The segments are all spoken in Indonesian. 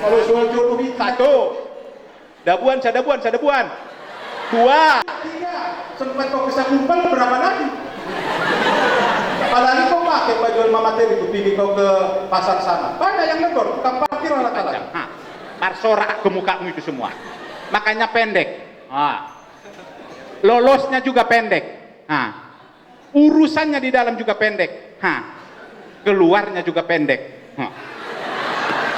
Kalau soal jodoh itu satu. Dabuan, sadabuan. Dua. Tiga. Sempat kau kesakupan berapa lagi? Apalagi kau pakai baju alma mater itu, pergi kau ke pasar sana. Banyak yang negor, tukang parkir alat-alat. Parsorak ke mukamu itu semua. Makanya pendek. Lolosnya juga pendek. Urusannya di dalam juga pendek. Keluarnya juga pendek.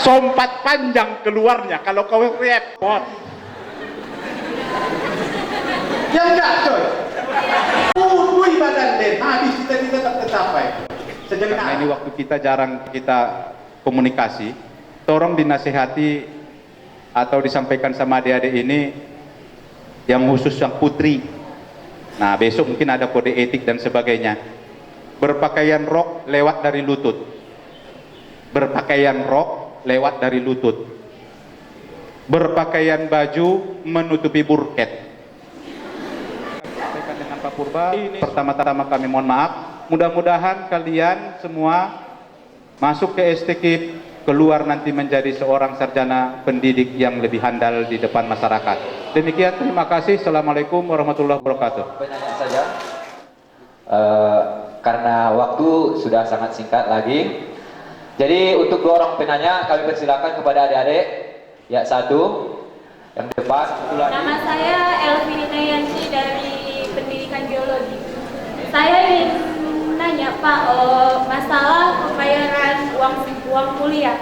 Sompat panjang keluarnya kalau kau repot. Ya enggak coy. Udui badan den, habis kita tetap tercapai. Karena ini waktu kita jarang kita komunikasi, tolong dinasihati atau disampaikan sama adik-adik ini yang khusus yang putri. Nah besok mungkin ada kode etik dan sebagainya. Berpakaian rok lewat dari lutut. Berpakaian rok lewat dari lutut. Berpakaian baju menutupi burket. Sampaikan dengan Pak Purba. Pertama-tama kami mohon maaf. Mudah-mudahan kalian semua masuk ke STKIP, keluar nanti menjadi seorang sarjana pendidik yang lebih handal di depan masyarakat. Demikian, terima kasih. Assalamualaikum warahmatullahi wabarakatuh. Pertanyaan saja, karena waktu sudah sangat singkat lagi. Jadi untuk dua orang penanya, kami persilakan kepada adik-adik. Ya, satu yang depan. Nama saya Elvini Nayanti dari Pendidikan Geologi. Saya ingin nanya Pak, masalah pembayaran uang kuliah.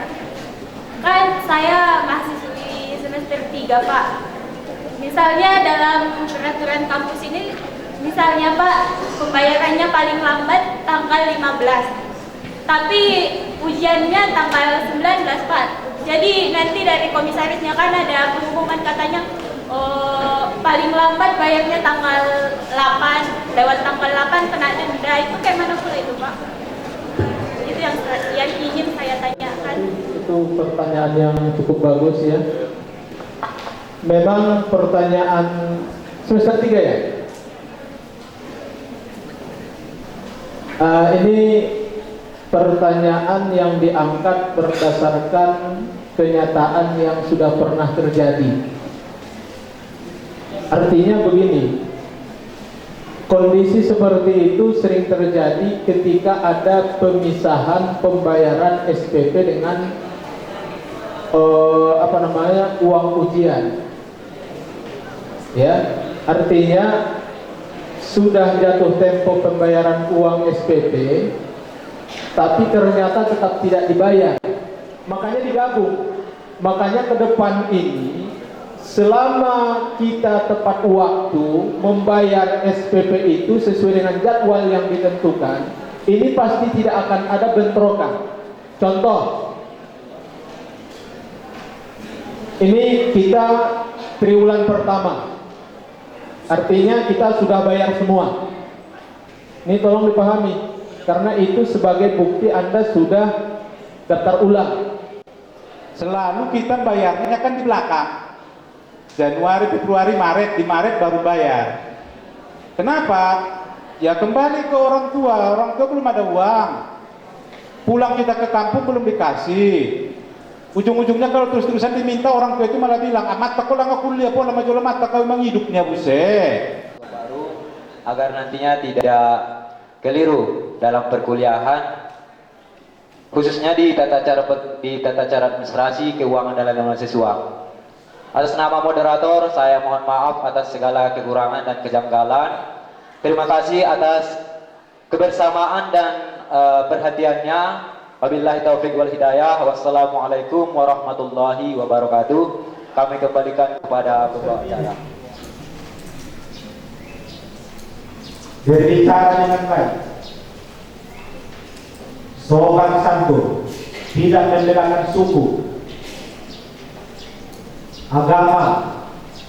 Kan saya mahasiswi semester 3 Pak. Misalnya dalam peraturan kampus ini, misalnya Pak, pembayarannya paling lambat tanggal 15. Tapi ujiannya tanggal 19 Pak. Jadi nanti dari komisarisnya kan ada pengumuman katanya paling lambat bayarnya tanggal 8, lewat tanggal 8 kena denda. Itu kayak mana pula itu Pak? Itu yang ingin saya tanyakan. Itu pertanyaan yang cukup bagus ya. Memang pertanyaan semester 3 ya? Ini pertanyaan yang diangkat berdasarkan kenyataan yang sudah pernah terjadi. Artinya begini, kondisi seperti itu sering terjadi ketika ada pemisahan pembayaran SPP dengan uang ujian. Ya, artinya sudah jatuh tempo pembayaran uang SPP, tapi ternyata tetap tidak dibayar. Makanya digabung. Makanya ke depan ini, selama kita tepat waktu membayar SPP itu sesuai dengan jadwal yang ditentukan, ini pasti tidak akan ada bentrokan. Contoh, ini kita triwulan pertama, artinya kita sudah bayar semua. Ini tolong dipahami, karena itu sebagai bukti Anda sudah daftar ulang. Selalu kita bayarnya kan di belakang. Januari, Februari, Maret, di Maret baru bayar. Kenapa? Ya kembali ke orang tua belum ada uang. Pulang kita ke kampung belum dikasih. Ujung-ujungnya kalau terus-terusan diminta, orang tua itu malah bilang, mata kau lang kuliah po, lama jual mata kau memang hidupnya buset. Baru agar nantinya tidak keliru dalam perkuliahan, khususnya di tata cara administrasi keuangan dalam mahasiswa. Atas nama moderator, saya mohon maaf atas segala kekurangan dan kejanggalan. Terima kasih atas kebersamaan dan perhatiannya. Wabillahi taufiq wal hidayah. Wassalamualaikum warahmatullahi wabarakatuh. Kami kembalikan kepada pembawa acara. Berbicara dengan baik, sopan santun, tidak membelakan suku, agama.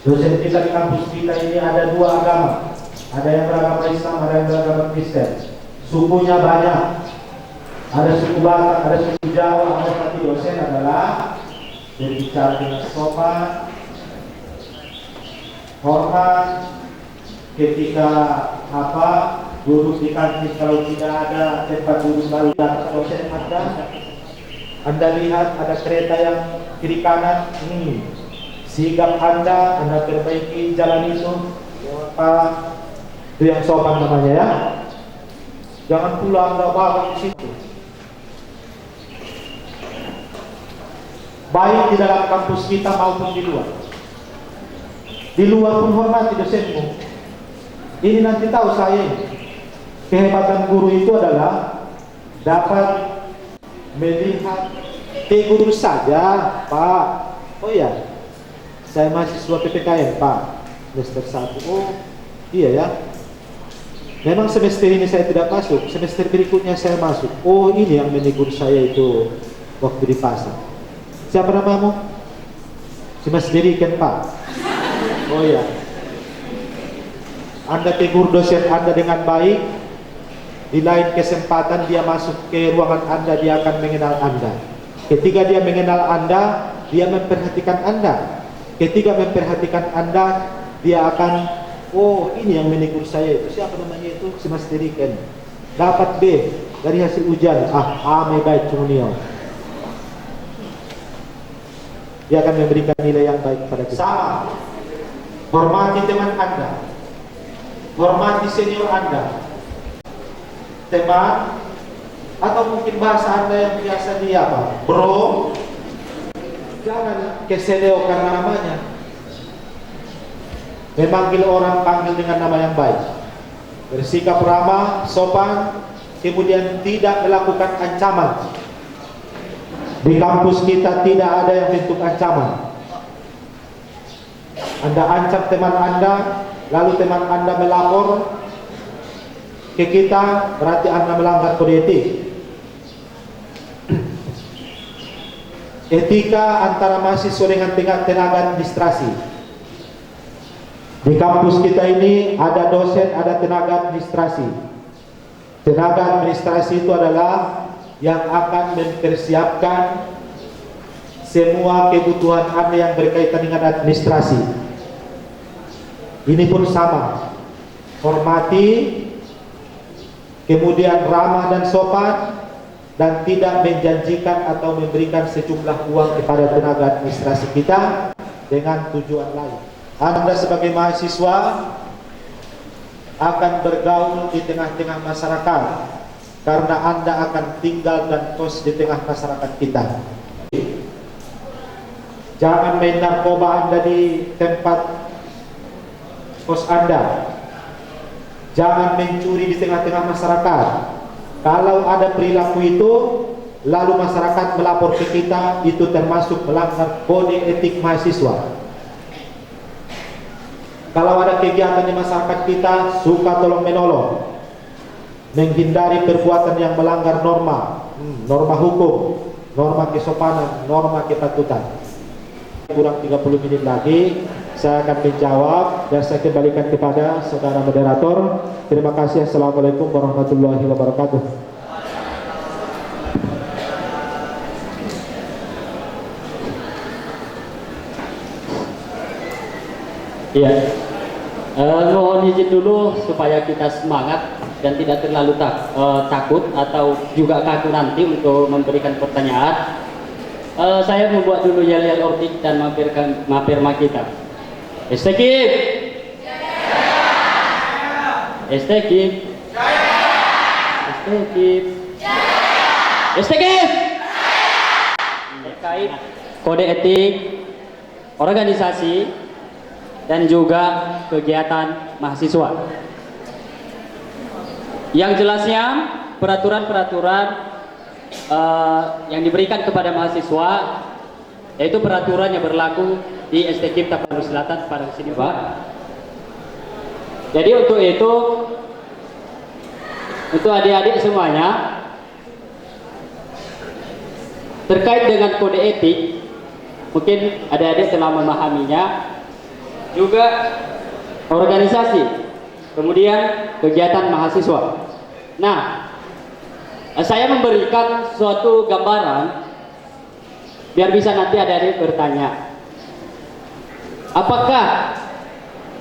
Dosen kita di kampus kita ini ada dua agama, ada yang beragama Islam, ada yang beragama Kristen. Sukunya banyak, ada suku Batak, ada suku Jawa, ada. Tapi dosen adalah berbicara dengan sopan, hormat. Ketika duduk di kantin, kalau tidak ada tempat duduk baru datang dosen ada. Anda lihat ada kereta yang kiri kanan, sigap Anda perbaiki jalan itu. Itu yang sopan namanya ya. Jangan pula Anda bawa di situ. Baik di dalam kampus kita maupun di luar. Di luar pun hormati dosenmu. Ini nanti tahu saya ini. Kehebatan guru itu adalah dapat melihat guru saja, Pak. Oh iya, saya mahasiswa PPKN, Pak. Semester 1. Oh, iya ya. Memang semester ini saya tidak masuk, semester berikutnya saya masuk. Oh, ini yang menegur saya itu waktu di pasar. Siapa namamu? Si Mas Dery kan, Pak? Oh iya. Anda tegur dosen Anda dengan baik, di lain kesempatan dia masuk ke ruangan Anda, dia akan mengenal Anda. Ketika dia mengenal Anda, dia memperhatikan Anda. Ketika memperhatikan Anda, dia akan, oh ini yang menegur saya itu. Siapa namanya itu? Si Mas Dery kan. Dapat B dari hasil ujian. A mai baik Cunio. Dia akan memberikan nilai yang baik kepada kita. Sama. Hormati teman Anda, hormati senior Anda, teman, atau mungkin bahasa Anda yang biasa dia apa? Bro, jangan keseleo karena namanya. Memanggil orang, panggil dengan nama yang baik. Bersikap ramah, sopan, kemudian tidak melakukan ancaman. Di kampus kita tidak ada yang bentuk ancaman. Anda ancam teman Anda, lalu teman Anda melapor ke kita, berarti Anda melanggar kode etik. Etika antara mahasiswa dengan tenaga administrasi. Di kampus kita ini ada dosen, ada tenaga administrasi. Tenaga administrasi itu adalah yang akan mempersiapkan semua kebutuhan Anda yang berkaitan dengan administrasi. Ini pun sama, hormati, kemudian ramah dan sopan, dan tidak menjanjikan atau memberikan sejumlah uang kepada tenaga administrasi kita dengan tujuan lain. Anda sebagai mahasiswa akan bergaul di tengah-tengah masyarakat, karena Anda akan tinggal dan kos di tengah masyarakat kita. Jangan main narkoba Anda di tempat kos Anda. Jangan mencuri di tengah-tengah masyarakat. Kalau ada perilaku itu, lalu masyarakat melapor ke kita, itu termasuk melanggar kode etik mahasiswa. Kalau ada kegiatan di masyarakat kita, suka tolong menolong, menghindari perbuatan yang melanggar norma, norma hukum, norma kesopanan, norma kepatutan. Kurang 30 menit lagi saya akan menjawab dan saya kembalikan kepada saudara moderator. Terima kasih. Assalamualaikum warahmatullahi wabarakatuh. Iya, mohon izin dulu supaya kita semangat dan tidak terlalu takut atau juga kaku nanti untuk memberikan pertanyaan. Saya membuat dulu yel-yel ortik dan mapirma kita. Estekip, estekip, estekip, estekip. Terkait kode etik organisasi dan juga kegiatan mahasiswa. Yang jelasnya peraturan-peraturan yang diberikan kepada mahasiswa, yaitu peraturan yang berlaku di STKIP Tapanuli Selatan pada sini, Pak. Jadi untuk itu, untuk adik-adik semuanya, terkait dengan kode etik, mungkin adik-adik telah memahaminya, juga organisasi, kemudian kegiatan mahasiswa. Nah, saya memberikan suatu gambaran biar bisa nanti adik-adik bertanya, apakah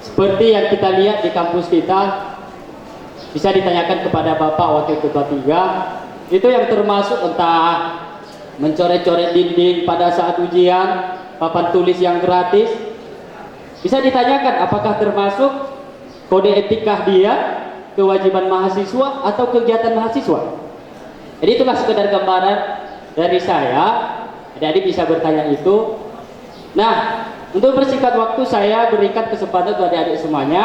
seperti yang kita lihat di kampus kita, bisa ditanyakan kepada Bapak Wakil Ketua 3, itu yang termasuk entah mencoret-coret dinding pada saat ujian, papan tulis yang gratis. Bisa ditanyakan apakah termasuk kode etika dia, kewajiban mahasiswa atau kegiatan mahasiswa. Jadi itulah sekedar gambaran dari saya. Adik-adik bisa bertanya itu. Nah, untuk bersingkat waktu saya berikan kesempatan kepada adik semuanya.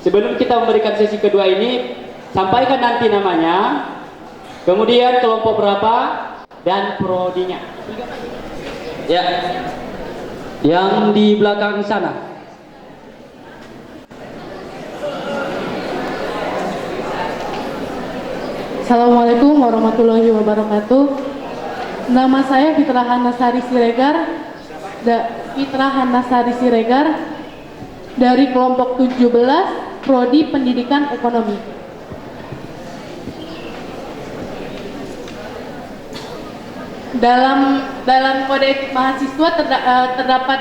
Sebelum kita memberikan sesi kedua ini, sampaikan nanti namanya, kemudian kelompok berapa, dan prodinya. Ya, yang di belakang sana. Assalamualaikum warahmatullahi wabarakatuh. Nama saya Fitrah Hanasari Siregar. Fitrah Hanasari Siregar dari kelompok 17 Prodi Pendidikan Ekonomi. Dalam kode etik mahasiswa terdapat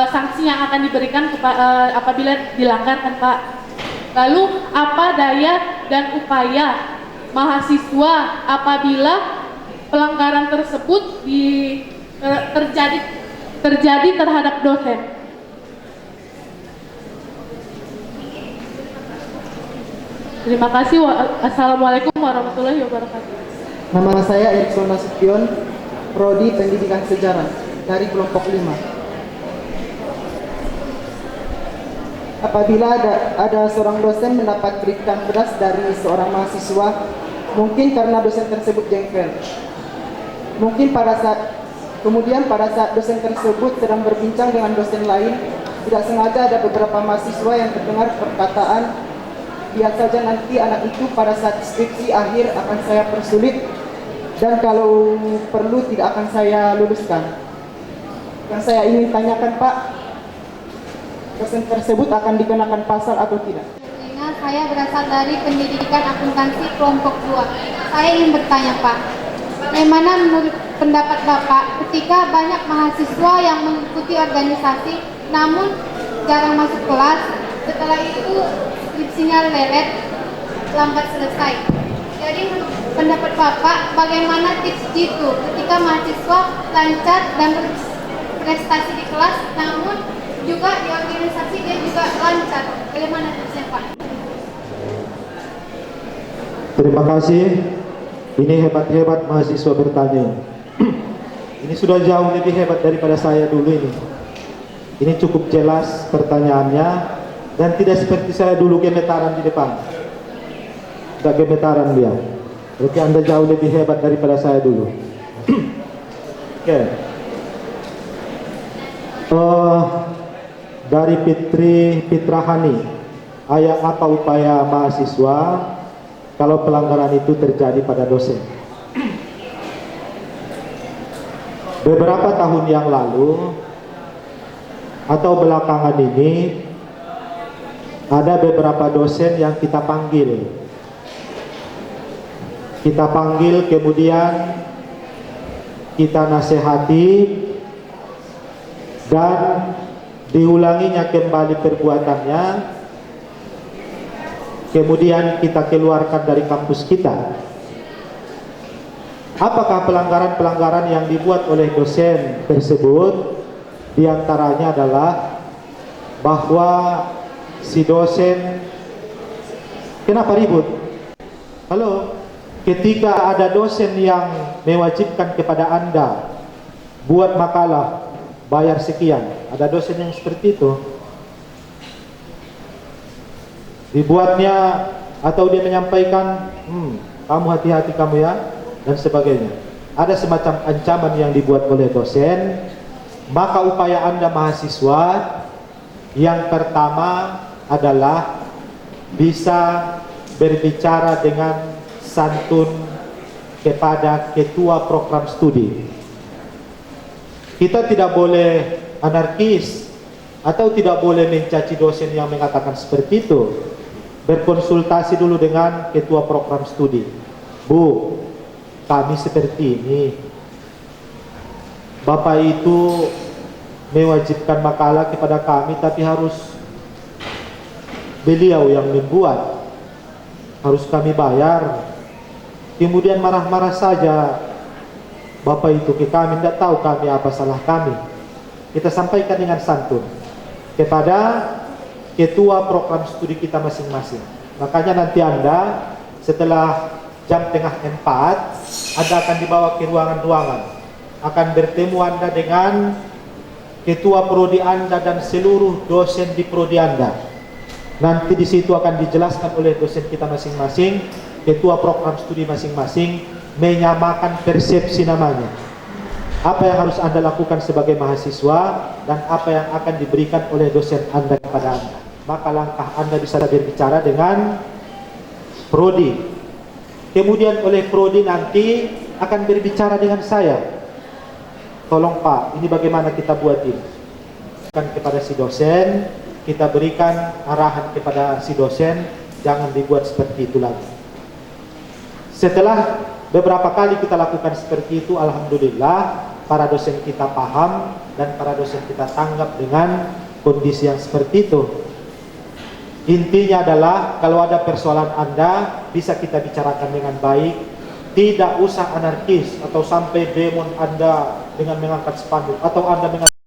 sanksi yang akan diberikan apabila dilanggar kan Pak. Lalu apa daya dan upaya mahasiswa apabila pelanggaran tersebut terjadi terhadap dosen? Terima kasih. Assalamualaikum warahmatullahi wabarakatuh. Nama saya Erikson Nasution, Prodi Pendidikan Sejarah dari kelompok 5. Apabila ada seorang dosen mendapat kritikan keras dari seorang mahasiswa, mungkin karena dosen tersebut jengkel. Kemudian pada saat dosen tersebut sedang berbincang dengan dosen lain, tidak sengaja ada beberapa mahasiswa yang terdengar perkataan, "Biar saja nanti anak itu pada saat skripsi akhir akan saya persulit, dan kalau perlu tidak akan saya luluskan." Yang saya ingin tanyakan Pak, dosen tersebut akan dikenakan pasal atau tidak? Saya berasal dari pendidikan akuntansi kelompok 2. Saya ingin bertanya Pak, bagaimana menurut pendapat Bapak ketika banyak mahasiswa yang mengikuti organisasi namun jarang masuk kelas, setelah itu skripsinya lelet, lambat selesai. Jadi menurut pendapat Bapak, bagaimana tips itu ketika mahasiswa lancar dan berprestasi di kelas namun juga di organisasi dia juga lancar? Bagaimana tipsnya Pak? Terima kasih. Ini hebat-hebat mahasiswa bertanya. Ini sudah jauh lebih hebat daripada saya dulu ini. Ini cukup jelas pertanyaannya dan tidak seperti saya dulu gemetaran di depan. Tidak gemetaran dia. Berarti Anda jauh lebih hebat daripada saya dulu. Oke. Dari Fitrahani, apa upaya mahasiswa kalau pelanggaran itu terjadi pada dosen? Beberapa tahun yang lalu atau belakangan ini ada beberapa dosen yang kita panggil. Kemudian kita nasihati dan diulanginya kembali perbuatannya. Kemudian kita keluarkan dari kampus kita. Apakah pelanggaran-pelanggaran yang dibuat oleh dosen tersebut? Di antaranya adalah bahwa si dosen, kenapa ribut? Halo, ketika ada dosen yang mewajibkan kepada Anda buat makalah, bayar sekian. Ada dosen yang seperti itu. Dibuatnya atau dia menyampaikan, kamu hati-hati kamu ya, dan sebagainya. Ada semacam ancaman yang dibuat oleh dosen. Maka upaya Anda mahasiswa yang pertama adalah bisa berbicara dengan santun kepada ketua program studi. Kita tidak boleh anarkis atau tidak boleh mencaci dosen yang mengatakan seperti itu. Berkonsultasi dulu dengan ketua program studi. Bu, kami seperti ini. Bapak itu mewajibkan makalah kepada kami, tapi harus beliau yang membuat. Harus kami bayar. Kemudian marah-marah saja. Bapak itu ke kami, tidak tahu kami apa salah kami. Kita sampaikan dengan santun kepada ketua program studi kita masing-masing. Makanya nanti Anda setelah jam tengah 4, Anda akan dibawa ke ruangan-ruangan. Akan bertemu Anda dengan ketua prodi Anda dan seluruh dosen di prodi Anda. Nanti di situ akan dijelaskan oleh dosen kita masing-masing, ketua program studi masing-masing, menyamakan persepsi namanya. Apa yang harus Anda lakukan sebagai mahasiswa dan apa yang akan diberikan oleh dosen Anda kepada Anda. Maka langkah Anda bisa berbicara dengan prodi. Kemudian oleh prodi nanti akan berbicara dengan saya. Tolong Pak, ini bagaimana kita buatin? Kan kepada si dosen, kita berikan arahan kepada si dosen, jangan dibuat seperti itu lagi. Setelah beberapa kali kita lakukan seperti itu, alhamdulillah para dosen kita paham dan para dosen kita tanggap dengan kondisi yang seperti itu. Intinya adalah kalau ada persoalan Anda bisa kita bicarakan dengan baik, tidak usah anarkis atau sampai demon Anda dengan mengangkat spanduk atau Anda